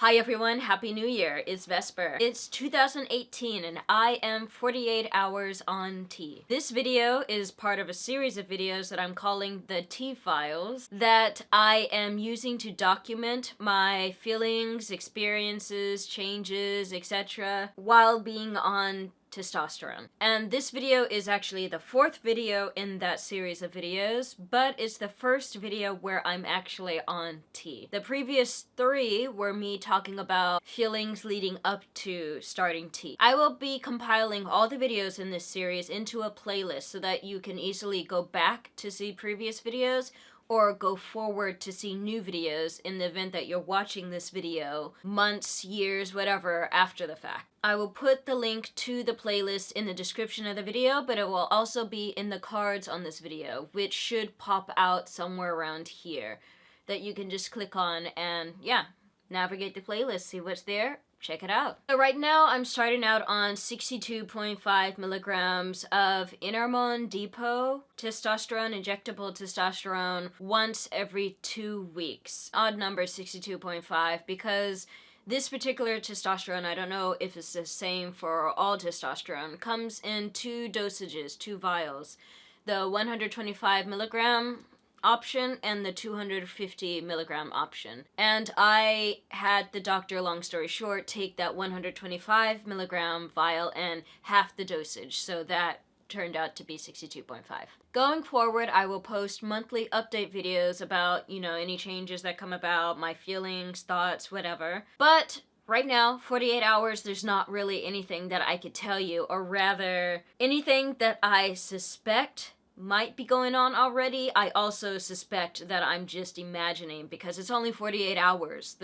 Hi everyone, Happy New Year. It's Vesper. It's 2018 and I am 48 hours on tea. This video is part of a series of videos that I'm calling the Tea Files that I am using to document my feelings, experiences, changes, etc. while being on testosterone. And this video is actually the fourth video in that series of videos, but it's the first video where I'm actually on tea. The previous three were me talking about feelings leading up to starting tea. I will be compiling all the videos in this series into a playlist so that you can easily go back to see previous videos or go forward to see new videos in the event that you're watching this video months, years, whatever, after the fact. I will put the link to the playlist in the description of the video, but it will also be in the cards on this video, which should pop out somewhere around here that you can just click on and, yeah, navigate the playlist, see what's there. Check it out. So right now I'm starting out on 62.5 milligrams of Enarmon Depot testosterone, injectable testosterone, once every 2 weeks. Odd number 62.5 because this particular testosterone, I don't know if it's the same for all testosterone, comes in two dosages, two vials. The 125 milligram option and the 250 milligram option. And I had the doctor, long story short, take that 125 milligram vial and half the dosage, so that turned out to be 62.5. Going forward, I will post monthly update videos about, any changes that come about, my feelings, thoughts, whatever. But right now, 48 hours, there's not really anything that I could tell you, or rather, anything that I suspect might be going on already. I also suspect that I'm just imagining because it's only 48 hours.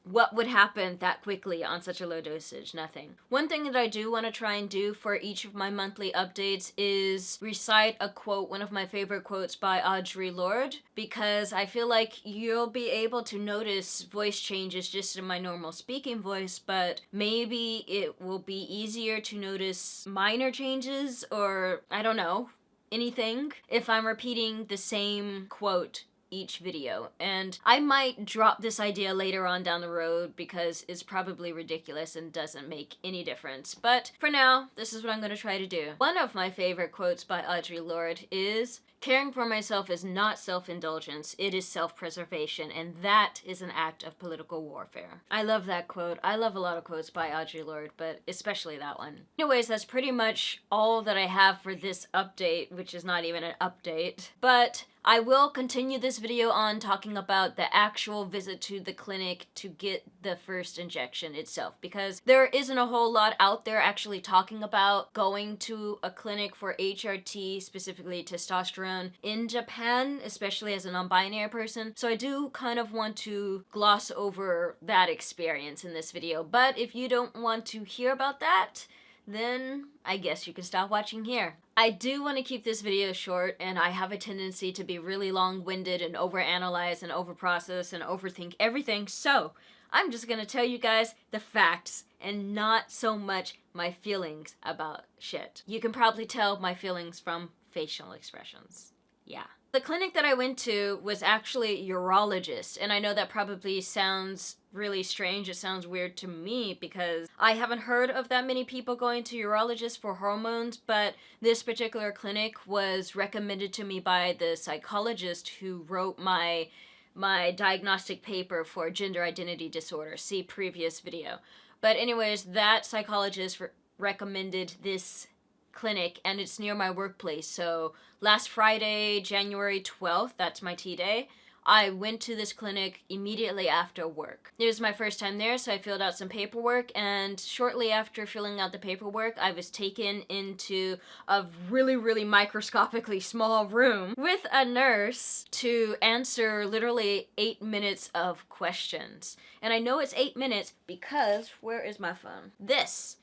What would happen that quickly on such a low dosage? Nothing. One thing that I do want to try and do for each of my monthly updates is recite a quote, one of my favorite quotes by Audre Lorde, because I feel like you'll be able to notice voice changes just in my normal speaking voice, but maybe it will be easier to notice minor changes, or I don't know, anything, if I'm repeating the same quote each video. And I might drop this idea later on down the road because it's probably ridiculous and doesn't make any difference. But for now, this is what I'm going to try to do. One of my favorite quotes by Audre Lorde is, "Caring for myself is not self-indulgence, it is self-preservation, and that is an act of political warfare." I love that quote. I love a lot of quotes by Audre Lorde, but especially that one. Anyways, that's pretty much all that I have for this update, which is not even an update. But I will continue this video on talking about the actual visit to the clinic to get the first injection itself, because there isn't a whole lot out there actually talking about going to a clinic for HRT, specifically testosterone, in Japan, especially as a non-binary person. So I do kind of want to gloss over that experience in this video. But if you don't want to hear about that, then I guess you can stop watching here. I do want to keep this video short, and I have a tendency to be really long-winded and overanalyze and overprocess and overthink everything, so I'm just gonna tell you guys the facts and not so much my feelings about shit. You can probably tell my feelings from facial expressions. Yeah. The clinic that I went to was actually a urologist, and I know that probably sounds really strange. It sounds weird to me because I haven't heard of that many people going to urologists for hormones, but this particular clinic was recommended to me by the psychologist who wrote my diagnostic paper for gender identity disorder. See previous video. But anyways, that psychologist recommended this clinic, and it's near my workplace. So last Friday, January 12th, that's my tea day, I went to this clinic immediately after work. It was my first time there, so I filled out some paperwork, and shortly after filling out the paperwork, I was taken into a really, really microscopically small room with a nurse to answer literally 8 minutes of questions. And I know it's 8 minutes because, where is my phone? This.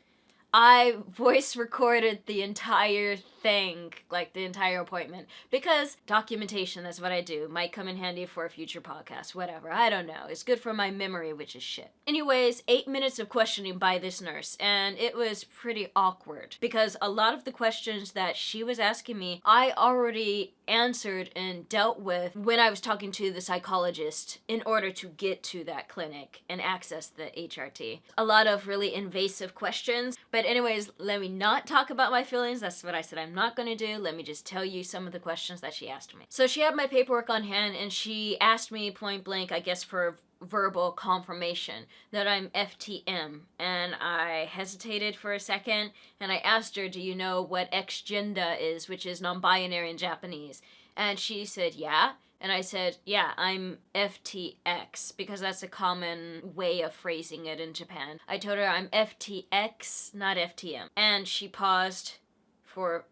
I voice recorded the entire thing, like the entire appointment, because documentation, that's what I do. Might come in handy for a future podcast, whatever, I don't know. It's good for my memory, which is shit. Anyways, 8 minutes of questioning by this nurse, and it was pretty awkward, because a lot of the questions that she was asking me, I already answered and dealt with when I was talking to the psychologist in order to get to that clinic and access the HRT. A lot of really invasive questions. But anyways, let me not talk about my feelings. That's what I said I'm not gonna do. Let me just tell you some of the questions that she asked me. So she had my paperwork on hand and she asked me point blank, I guess for verbal confirmation that I'm FTM, and I hesitated for a second and I asked her, do you know what X-gender is, which is non-binary in Japanese? And she said yeah, and I said yeah, I'm FTX, because that's a common way of phrasing it in Japan. I told her I'm FTX, not FTM, and she paused for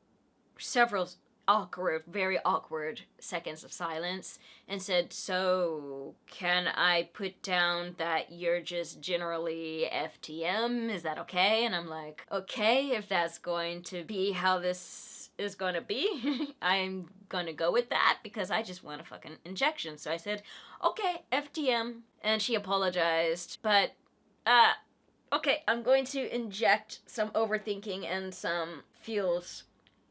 several very awkward seconds of silence and said, so can I put down that you're just generally FTM? Is that okay? And I'm like, okay, if that's going to be how this is going to be, I'm going to go with that because I just want a fucking injection. So I said, okay, FTM. And she apologized, but, okay, I'm going to inject some overthinking and some feels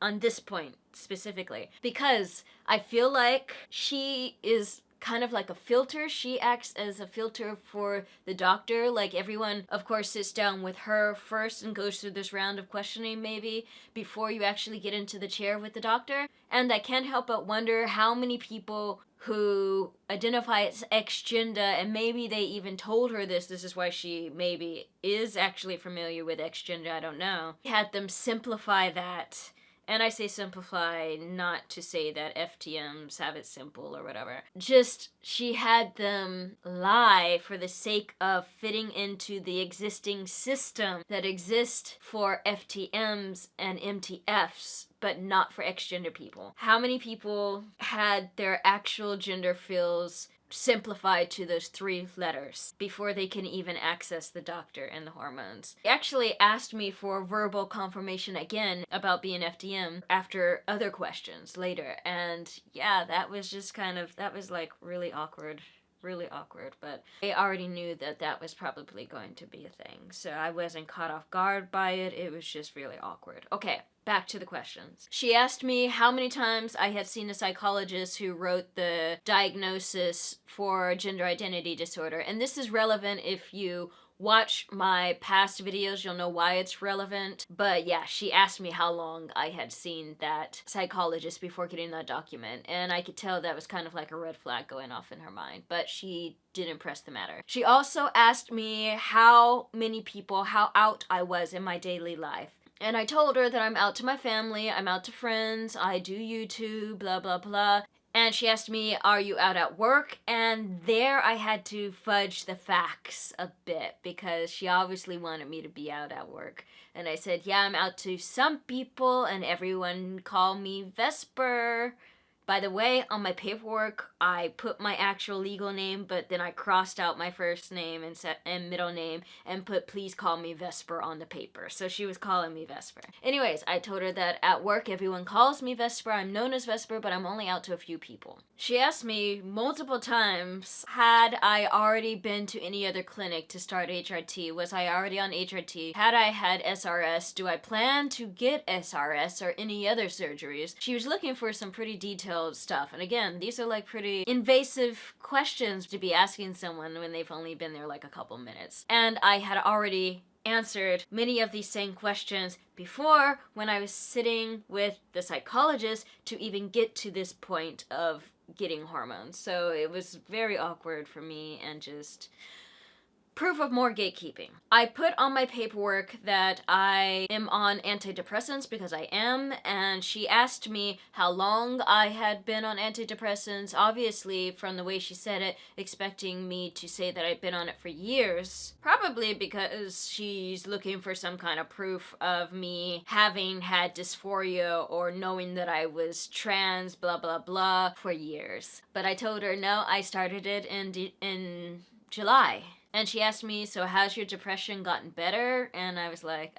on this point specifically, because I feel like she is kind of like a filter. She acts as a filter for the doctor. Like, everyone, of course, sits down with her first and goes through this round of questioning maybe before you actually get into the chair with the doctor. And I can't help but wonder how many people who identify as X-gender, and maybe they even told her this is why she maybe is actually familiar with X-gender, I don't know, had them simplify that. And I say simplify not to say that FTMs have it simple or whatever. Just, she had them lie for the sake of fitting into the existing system that exists for FTMs and MTFs, but not for X-gender people. How many people had their actual gender feels simplified to those 3 letters before they can even access the doctor and the hormones? He actually asked me for verbal confirmation again about being FDM after other questions later, and yeah, that was just that was like really awkward, but I already knew that that was probably going to be a thing, so I wasn't caught off guard by it. It was just really awkward. Okay, back to the questions. She asked me how many times I had seen a psychologist who wrote the diagnosis for gender identity disorder, and this is relevant if you watch my past videos, you'll know why it's relevant. But yeah, she asked me how long I had seen that psychologist before getting that document, and I could tell that was kind of like a red flag going off in her mind, but she didn't press the matter. She also asked me how out I was in my daily life. And I told her that I'm out to my family, I'm out to friends, I do YouTube, blah blah blah. And she asked me, are you out at work? And there I had to fudge the facts a bit because she obviously wanted me to be out at work. And I said, yeah, I'm out to some people and everyone call me Vesper. By the way, on my paperwork, I put my actual legal name, but then I crossed out my first name and middle name and put please call me Vesper on the paper. So she was calling me Vesper. Anyways, I told her that at work everyone calls me Vesper. I'm known as Vesper, but I'm only out to a few people. She asked me multiple times, had I already been to any other clinic to start HRT? Was I already on HRT? Had I had SRS? Do I plan to get SRS or any other surgeries? She was looking for some pretty detailed stuff. And again, these are like pretty invasive questions to be asking someone when they've only been there like a couple minutes. And I had already answered many of these same questions before when I was sitting with the psychologist to even get to this point of getting hormones. So it was very awkward for me and just proof of more gatekeeping. I put on my paperwork that I am on antidepressants because I am, and she asked me how long I had been on antidepressants, obviously from the way she said it, expecting me to say that I'd been on it for years. Probably because she's looking for some kind of proof of me having had dysphoria or knowing that I was trans, blah blah blah, for years. But I told her no, I started it in July. And she asked me, so has your depression gotten better? And I was like,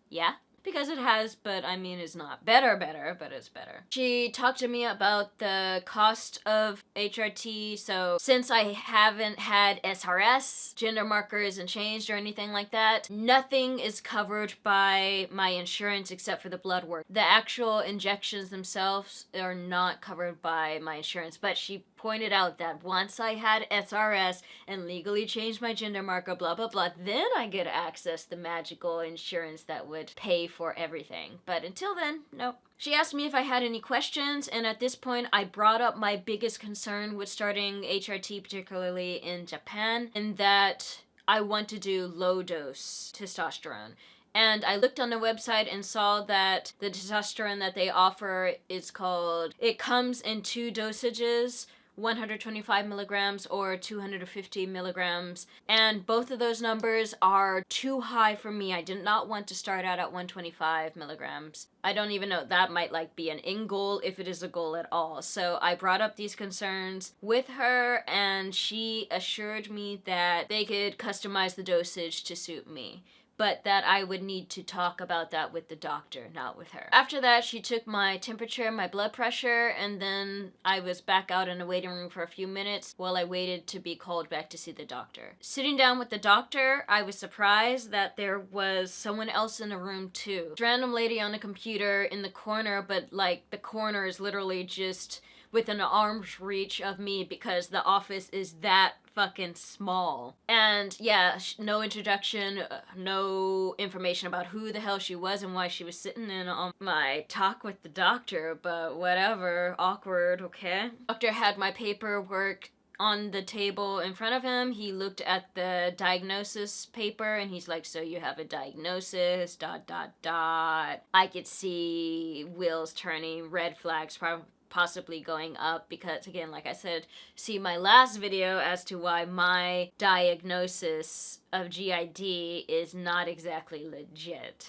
yeah. because it has, but I mean it's not better, but it's better. She talked to me about the cost of HRT. So since I haven't had SRS, gender marker isn't changed or anything like that, nothing is covered by my insurance except for the blood work. The actual injections themselves are not covered by my insurance, but she pointed out that once I had SRS and legally changed my gender marker, blah blah blah, then I get to access the magical insurance that would pay for everything. But until then, nope. She asked me if I had any questions, and at this point I brought up my biggest concern with starting HRT, particularly in Japan, in that I want to do low dose testosterone. And I looked on the website and saw that the testosterone that they offer is called, it comes in 2 dosages, 125 milligrams or 250 milligrams, and both of those numbers are too high for me. I did not want to start out at 125 milligrams. I don't even know, that might like be an end goal if it is a goal at all. So I brought up these concerns with her, and she assured me that they could customize the dosage to suit me, but that I would need to talk about that with the doctor, not with her. After that, she took my temperature, my blood pressure, and then I was back out in the waiting room for a few minutes while I waited to be called back to see the doctor. Sitting down with the doctor, I was surprised that there was someone else in the room too. This random lady on the computer in the corner, but like the corner is literally just within an arm's reach of me because the office is that fucking small. And yeah, no introduction, no information about who the hell she was and why she was sitting in on my talk with the doctor, but whatever, awkward, okay? Doctor had my paperwork on the table in front of him. He looked at the diagnosis paper and he's like, so you have a diagnosis, ... I could see wheels turning, red flags possibly going up because, again, like I said, see my last video as to why my diagnosis of GID is not exactly legit,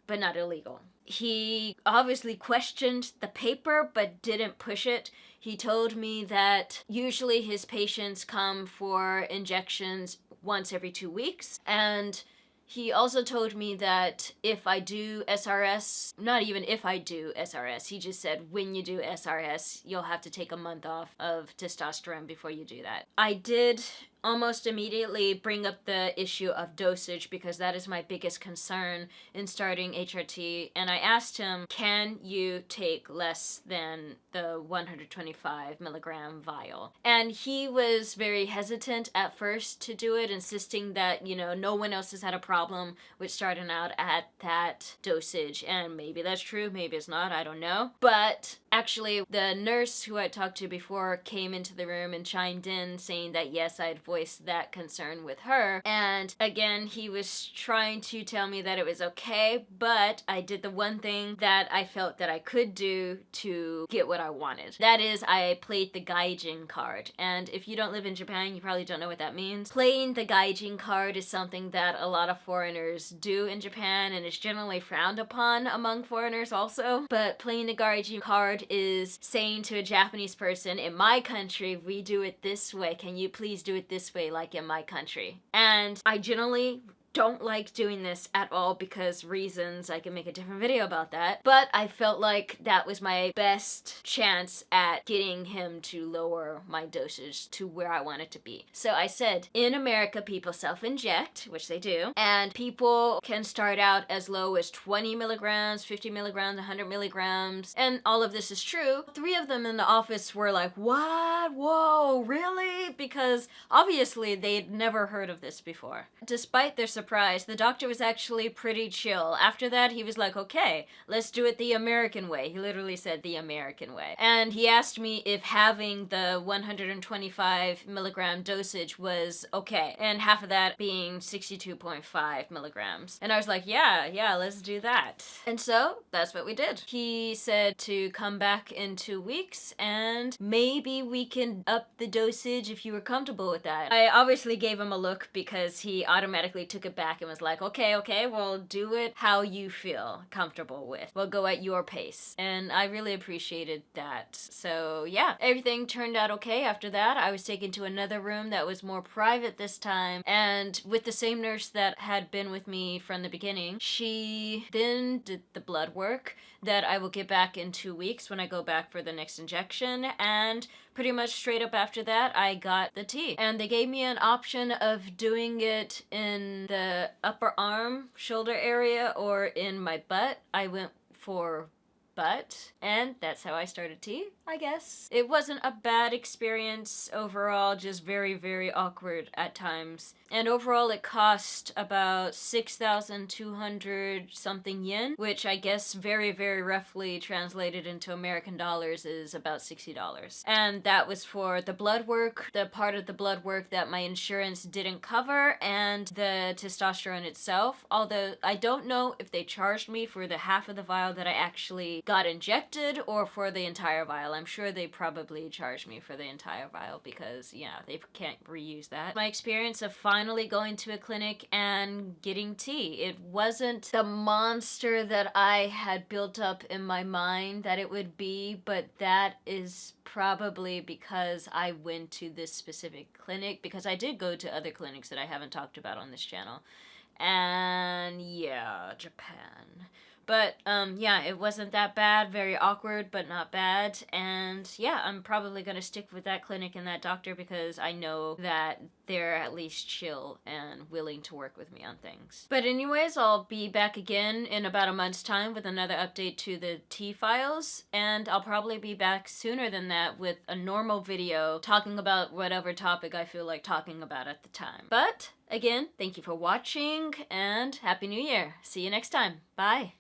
but not illegal. He obviously questioned the paper but didn't push it. He told me that usually his patients come for injections once every 2 weeks, and he also told me that if I do SRS, not even if I do SRS, he just said when you do SRS, you'll have to take a month off of testosterone before you do that. I did almost immediately bring up the issue of dosage because that is my biggest concern in starting HRT, and I asked him, can you take less than the 125 milligram vial? And he was very hesitant at first to do it, insisting that, you know, no one else has had a problem with starting out at that dosage, and maybe that's true, maybe it's not, I don't know. But actually, the nurse who I talked to before came into the room and chimed in saying that yes, I had voiced that concern with her, and again, he was trying to tell me that it was okay, but I did the one thing that I felt that I could do to get what I wanted. That is, I played the gaijin card, and if you don't live in Japan, you probably don't know what that means. Playing the gaijin card is something that a lot of foreigners do in Japan, and it's generally frowned upon among foreigners also, but playing the gaijin card is saying to a Japanese person, in my country, we do it this way, can you please do it this way like in my country? And I generally don't like doing this at all because reasons. I can make a different video about that. But I felt like that was my best chance at getting him to lower my dosage to where I want it to be. So I said, in America, people self-inject, which they do, and people can start out as low as 20 milligrams, 50 milligrams, 100 milligrams, and all of this is true. 3 of them in the office were like, what? Whoa, really? Because obviously they'd never heard of this before. Despite their surprise, the doctor was actually pretty chill. After that, he was like, okay, let's do it the American way. He literally said the American way. And he asked me if having the 125 milligram dosage was okay, and half of that being 62.5 milligrams. And I was like, yeah, let's do that. And so that's what we did. He said to come back in 2 weeks, and maybe we can up the dosage if you were comfortable with that. I obviously gave him a look because he automatically took a it back and was like, okay, well, do it how you feel comfortable with. We'll go at your pace. And I really appreciated that. So yeah, everything turned out okay after that. I was taken to another room that was more private this time, and with the same nurse that had been with me from the beginning. She then did the blood work that I will get back in 2 weeks when I go back for the next injection, and pretty much straight up after that, I got the T. And they gave me an option of doing it in the upper arm, shoulder area, or in my butt. I went for butt, and that's how I started T, I guess. It wasn't a bad experience overall, just very, very awkward at times. And overall it cost about 6,200 something yen, which I guess very, very roughly translated into American dollars is about $60. And that was for the blood work, the part of the blood work that my insurance didn't cover, and the testosterone itself. Although I don't know if they charged me for the half of the vial that I actually got injected or for the entire vial. I'm sure they probably charged me for the entire vial because, yeah, they can't reuse that. My experience of finally going to a clinic and getting tea. It wasn't the monster that I had built up in my mind that it would be, but that is probably because I went to this specific clinic, because I did go to other clinics that I haven't talked about on this channel. And yeah, Japan. But, yeah, it wasn't that bad. Very awkward, but not bad. And, yeah, I'm probably gonna stick with that clinic and that doctor because I know that they're at least chill and willing to work with me on things. But anyways, I'll be back again in about a month's time with another update to the T files. And I'll probably be back sooner than that with a normal video talking about whatever topic I feel like talking about at the time. But, again, thank you for watching, and Happy New Year! See you next time. Bye!